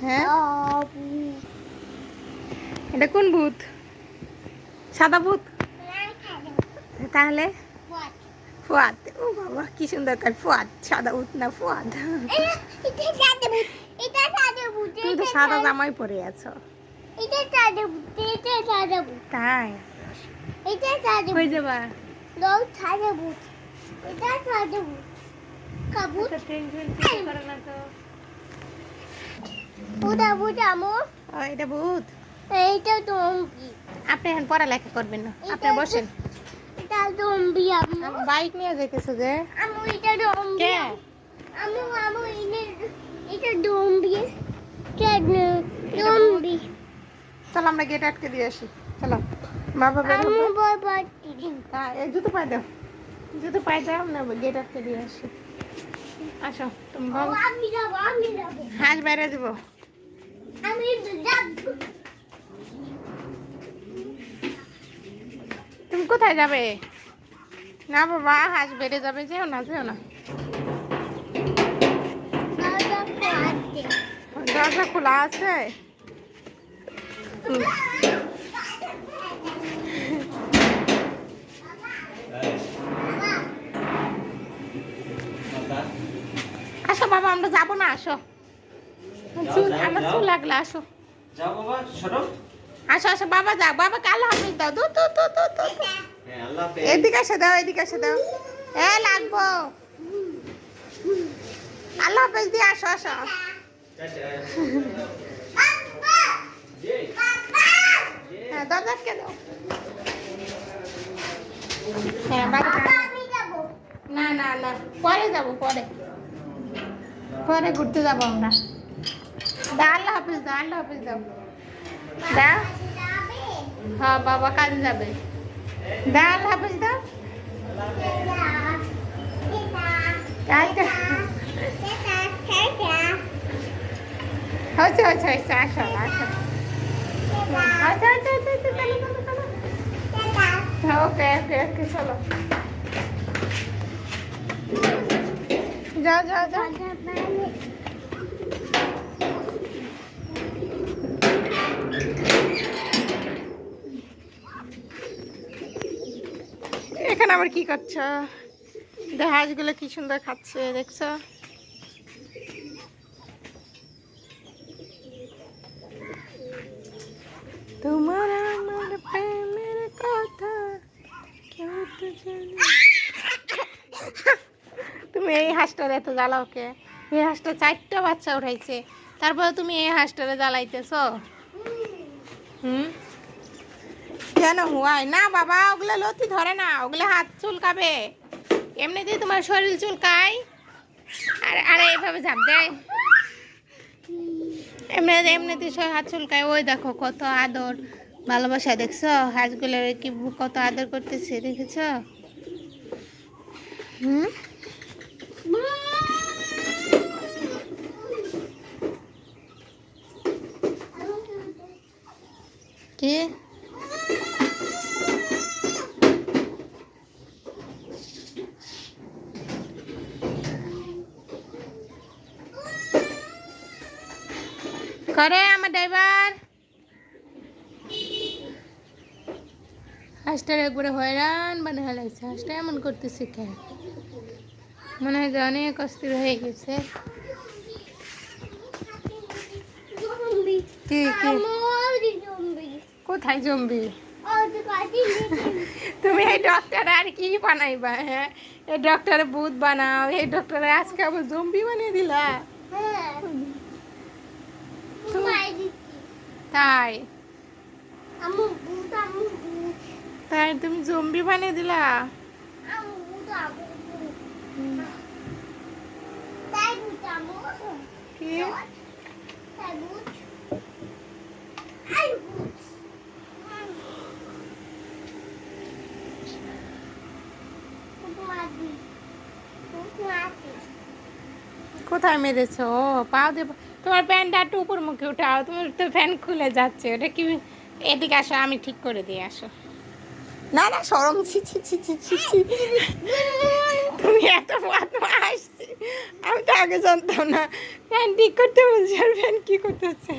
হ্যাঁ, এটা কোন ভূত? সাদা ভূত? তাহলে ফুয়াদ। ও বাবা কি সুন্দর কাজ, ফুয়াদ। সাদা ভূত না ফুয়াদ। তুমি তো সাদা জামাই পরে আছো। তাই হয়ে যাবা। এটা ভূত। আপনি এখন পড়ালেখা করবেন না, আপনি বসেন। বাইক নিয়ে যেতেছো যে কে? চলো আমরা গেট আটকে দিয়ে আসি। চলো বাবা বের হবে। এই জুতো পায়ে দাও, জুতো পায়ে দাও না, গেট আটকে দিয়ে আসি। আসো তুমি বলো। হাঁস বাইরে দিব। তুমি কোথায় যাবে? না বাবা হাঁস বেড়ে যাবে, যেও না যেও না। দরজা খোলা আছে। আসো বাবা আমরা যাবো না, আসো। আমার চুল লাগলে আসো। যাও বাবা, সরো। আসো আসো বাবা যাও, বাবা কাল হাফিজ দাও। দু তু তু তু তু। হ্যাঁ, আল্লাহ হাফেজ। এদিকে এসে দাও, এদিকে এসে দাও। লাগবো। আল্লাহ হাফেজ দিয়ে আসো আসো। হ্যাঁ দরজা আটকে দাও। হ্যাঁ বাবা না না না, পরে যাবো, পরে পরে ঘুরতে যাবো আমরা। দাও আল্লাহ হাফিজ দাও, আল্লাহ হাফিজ দাও। দাও। হ্যাঁ বাবা কাজে যাবে। দাও আল্লাহ হাফিজ দাও। হয়েছে হয়েছে হয়েছে, আসো আসো। আচ্ছা আচ্ছা আচ্ছা আচ্ছা, চলো চলো চলো। ওকে ওকে ওকে চলো। যাও যাও যাও। এখানে আবার কি করছো? হাঁসগুলো কি সুন্দর খাচ্ছে দেখছো? তোমার আমার প্রেমের কথা কেউ তো জানে। তুমি এই হাঁসটার এত জ্বালাও কে? এই হাঁসটা 4টা বাচ্চা উঠাইছে, তারপরে তুমি এই হাঁসটারে জ্বালাইতেছ। কেন হুয়াই না বাবা? ওগুলো লতি ধরে না, ওগুলো হাত চুলকাবে। এমনিতেই তোমার শরীর চুলকায়, আর আরে এইভাবে ঝাঁপ দেয়। এমনিতেই হাত চুলকায়। ওই দেখো কত আদর ভালোবাসা, দেখছো হাঁসগুলোর কি কত আদর করতেছে, দেখেছো? কি করে আমার ড্রাইভার? হাঁসটার একবারে হয়রান মানে হালাইছে। হাঁসটা এমন করতেছে কেন? মনে হয় যে অনেক অস্থির হয়ে গেছে। কি কি কোথায় জম্বি? তুমি এই ডক্টর আর কি বানাইবা? হ্যাঁ, এই ডক্টরে ভূত বানাও, এই ডক্টরে আজকে আবার জম্বি বানিয়ে দিলা। তাই তাই তুমি জম্বি বানিয়ে দিলা। কি কোথায় মেরেছো? পাও দিয়ে তোমার প্যান্টটা একটু উপর মুখে উঠাও, তোমার তো ফ্যান খুলে যাচ্ছে। ওটা কি? এদিকে আসো, আমি ঠিক করে দিয়ে আসো। না না সরম ছি ছি ছি ছি ছি ছি তুমি এত বদমাস আমি তো আগে জানতাম না ফ্যান ঠিক করতে বলছি আর ফ্যান কি করতে হচ্ছে